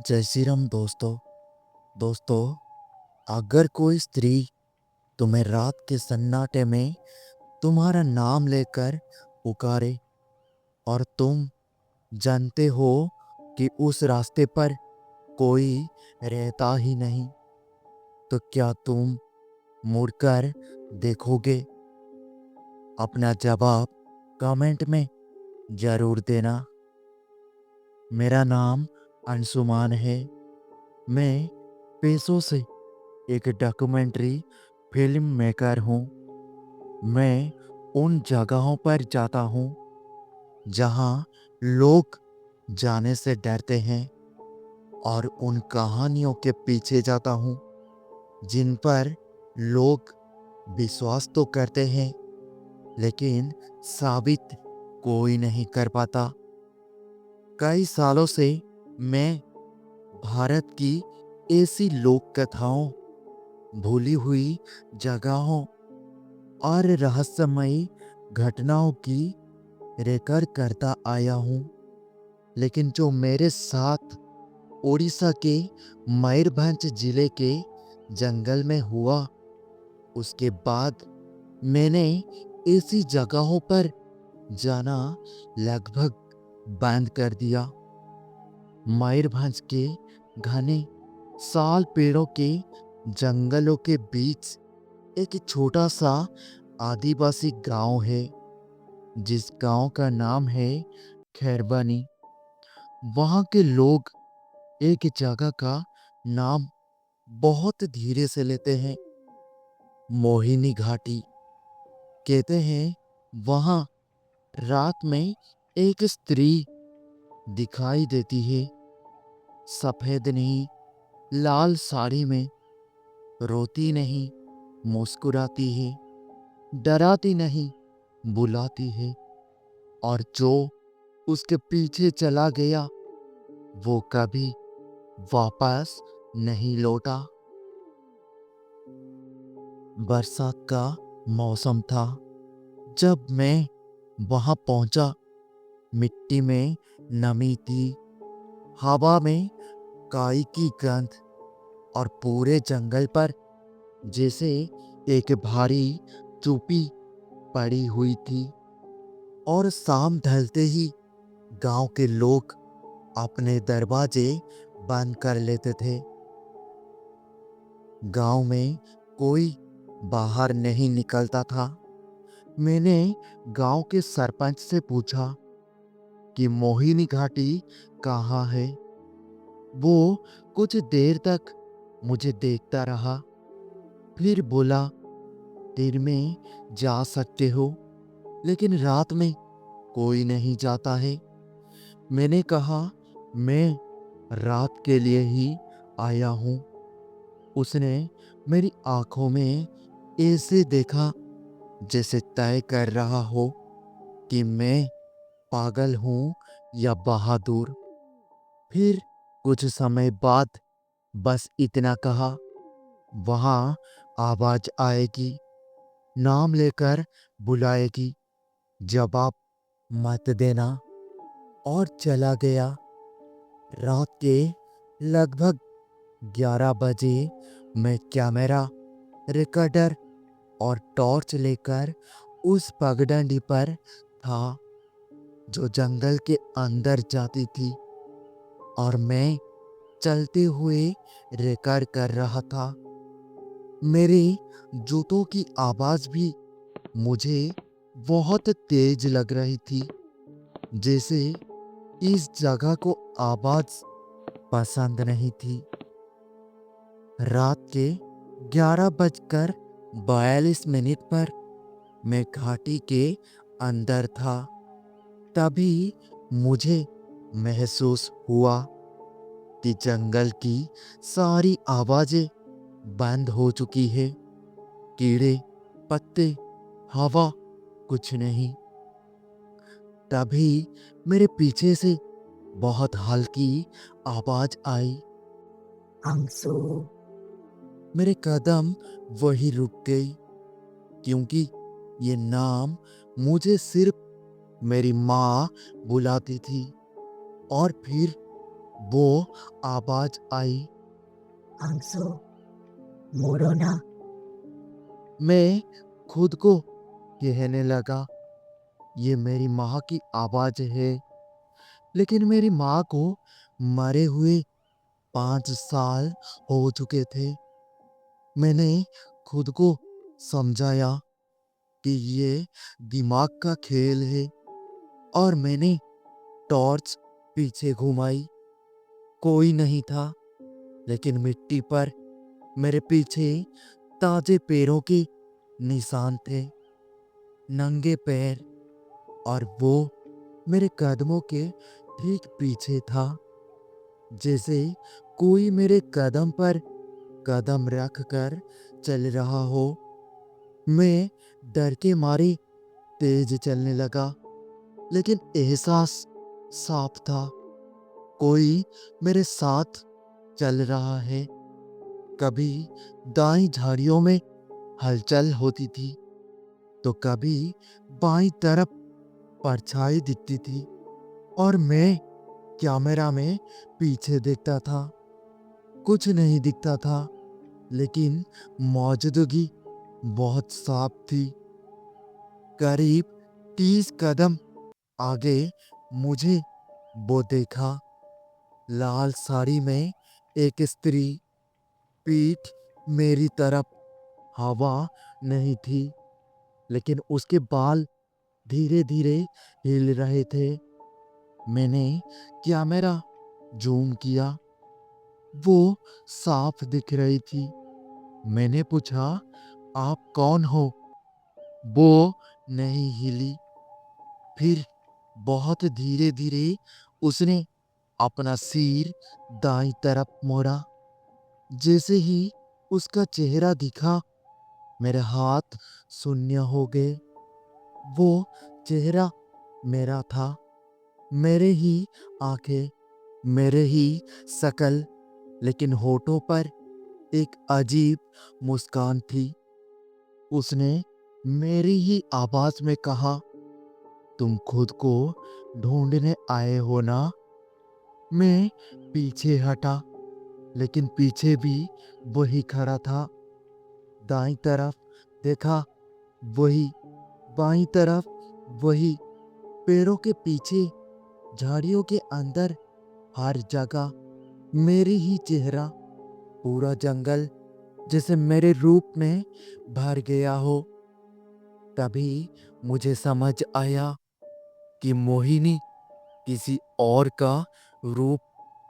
जय श्री राम दोस्तों। अगर कोई स्त्री तुम्हें रात के सन्नाटे में तुम्हारा नाम लेकर पुकारे और तुम जानते हो कि उस रास्ते पर कोई रहता ही नहीं, तो क्या तुम मुड़कर देखोगे? अपना जवाब कमेंट में जरूर देना। मेरा नाम अंशुमान है। मैं पेशों से एक डॉक्यूमेंट्री फिल्म मेकर हूँ। मैं उन जगहों पर जाता हूँ जहाँ लोग जाने से डरते हैं और उन कहानियों के पीछे जाता हूँ जिन पर लोग विश्वास तो करते हैं लेकिन साबित कोई नहीं कर पाता। कई सालों से मैं भारत की ऐसी लोक कथाओं, भूली हुई जगहों और रहस्यमयी घटनाओं की रिकॉर्ड करता आया हूँ। लेकिन जो मेरे साथ उड़ीसा के मयूरभंज जिले के जंगल में हुआ, उसके बाद मैंने ऐसी जगहों पर जाना लगभग बंद कर दिया। मयूरभंज के घने साल पेड़ों के जंगलों के बीच एक छोटा सा आदिवासी गांव है जिस गांव का नाम है खैरबानी। वहां के लोग एक जगह का नाम बहुत धीरे से लेते हैं, मोहिनी घाटी। कहते हैं वहां रात में एक स्त्री दिखाई देती है, सफेद नहीं, लाल साड़ी में, रोती नहीं, मुस्कुराती है, डराती नहीं, बुलाती है। और जो उसके पीछे चला गया वो कभी वापस नहीं लौटा। बरसात का मौसम था जब मैं वहां पहुंचा। मिट्टी में नमी थी, हवा में काई की गंध और पूरे जंगल पर जैसे एक भारी चुप्पी पड़ी हुई थी। और शाम ढलते ही गांव के लोग अपने दरवाजे बंद कर लेते थे। गांव में कोई बाहर नहीं निकलता था। मैंने गांव के सरपंच से पूछा कि मोहिनी घाटी कहाँ है। वो कुछ देर तक मुझे देखता रहा, फिर बोला, दिन में जा सकते हो लेकिन रात में कोई नहीं जाता है। मैंने कहा, मैं रात के लिए ही आया हूँ। उसने मेरी आंखों में ऐसे देखा जैसे तय कर रहा हो कि मैं पागल हूँ या बहादुर। फिर कुछ समय बाद बस इतना कहा, वहां आवाज आएगी, नाम लेकर बुलाएगी, जवाब मत देना। और चला गया। रात के लगभग 11 बजे मैं कैमरा, रिकॉर्डर और टॉर्च लेकर उस पगडंडी पर था जो जंगल के अंदर जाती थी, और मैं चलते हुए रिकॉर्ड कर रहा था। मेरे जूतों की आवाज भी मुझे बहुत तेज लग रही थी, जैसे इस जगह को आवाज पसंद नहीं थी। रात के 11:42 पर मैं घाटी के अंदर था। तभी मुझे महसूस हुआ कि जंगल की सारी आवाजें बंद हो चुकी है। कीड़े, पत्ते, हवा, कुछ नहीं। तभी मेरे पीछे से बहुत हल्की आवाज आई, अंशु। मेरे कदम वही रुक गई, क्योंकि ये नाम मुझे सिर्फ मेरी माँ बुलाती थी। और फिर वो आवाज आई। अंशु, बोलो ना। मैं खुद को कहने लगा, ये मेरी माँ की आवाज है। लेकिन मेरी माँ को मरे हुए 5 साल हो चुके थे। मैंने खुद को समझाया कि ये दिमाग का खेल है, और मैंने टॉर्च पीछे घुमाई। कोई नहीं था, लेकिन मिट्टी पर मेरे पीछे ताजे पैरों के निशान थे, नंगे पैर। और वो मेरे कदमों के ठीक पीछे था, जैसे कोई मेरे कदम पर कदम रख कर चल रहा हो। मैं डर के मारे तेज चलने लगा, लेकिन एहसास साफ था, कोई मेरे साथ चल रहा है। कभी दाई झाड़ियों में हलचल होती थी, तो कभी बाईं तरफ परछाई दिखती थी, और मैं कैमरा में पीछे देखता था। कुछ नहीं दिखता था, लेकिन मौजूदगी बहुत साफ थी। करीब 30 कदम आगे मुझे वो देखा। लाल साड़ी में एक स्त्री, पीठ मेरी तरफ। हवा नहीं थी, लेकिन उसके बाल धीरे धीरे हिल रहे थे। मैंने कैमरा जूम किया, वो साफ दिख रही थी। मैंने पूछा, आप कौन हो? वो नहीं हिली। फिर बहुत धीरे धीरे उसने अपना सिर दाईं तरफ मोड़ा। जैसे ही उसका चेहरा दिखा, मेरे हाथ शून्य हो गए। वो चेहरा मेरा था, मेरे ही आंखें, मेरे ही शकल, लेकिन होठों पर एक अजीब मुस्कान थी। उसने मेरी ही आवाज में कहा, तुम खुद को ढूंढने आए हो ना? मैं पीछे हटा, लेकिन पीछे भी वही खड़ा था। दाईं तरफ देखा, वही। बाईं तरफ वही। पेड़ों के पीछे, झाड़ियों के अंदर, हर जगह मेरी ही चेहरा। पूरा जंगल जैसे मेरे रूप में भर गया हो। तभी मुझे समझ आया कि मोहिनी किसी और का रूप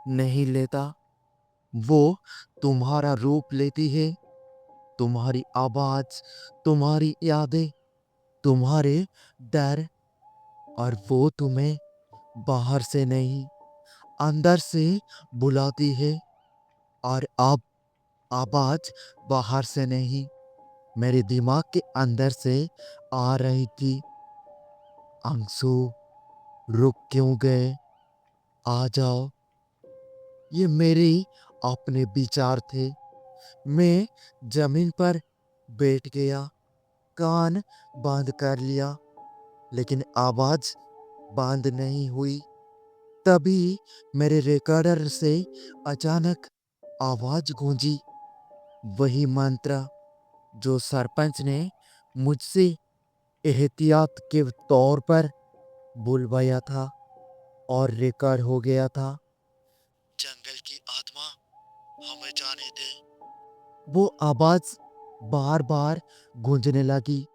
नहीं लेता। वो तुम्हारा रूप लेती है। तुम्हारी आवाज, तुम्हारी यादें, तुम्हारे डर। और वो तुम्हें बाहर से नहीं, अंदर से बुलाती है। और अब आवाज बाहर से नहीं, मेरे दिमाग के अंदर से आ रही थी। अंशु, रुक क्यों गए? आ जाओ। ये मेरे अपने विचार थे। मैं जमीन पर बैठ गया, कान बंद कर लिया, लेकिन आवाज बंद नहीं हुई। तभी मेरे रिकॉर्डर से अचानक आवाज गूंजी, वही मंत्र जो सरपंच ने मुझसे एहतियात के तौर पर बुलवाया था और रिकॉर्ड हो गया था। जंगल की आत्मा, हमें जाने दे। वो आवाज बार बार गूंजने लगी,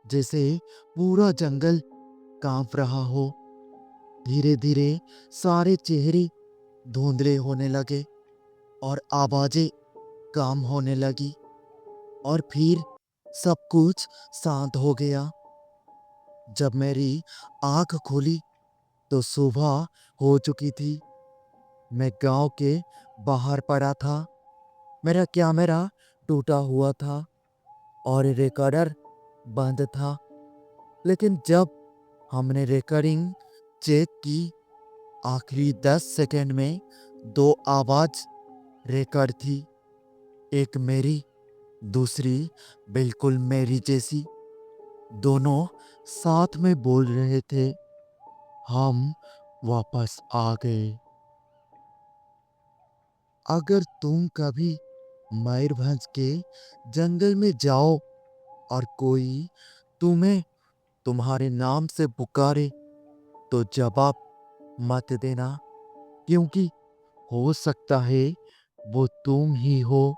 जैसे पूरा जंगल कांप रहा हो। धीरे धीरे सारे चेहरे धुंधले होने लगे, और आवाजें कम होने लगी, और फिर सब कुछ शांत हो गया। जब मेरी आंख खुली, तो सुबह हो चुकी थी। मैं गांव के बाहर पड़ा था। मेरा कैमरा टूटा हुआ था, और रिकॉर्डर बंद था। लेकिन जब हमने रिकॉर्डिंग चेक की, आखिरी 10 सेकंड में दो आवाज रिकॉर्ड थी। एक मेरी, दूसरी बिल्कुल मेरी जैसी। दोनों साथ में बोल रहे थे, हम वापस आ गए। अगर तुम कभी मयूरभंज के जंगल में जाओ और कोई तुम्हें तुम्हारे नाम से पुकारे तो जवाब मत देना, क्योंकि हो सकता है वो तुम ही हो।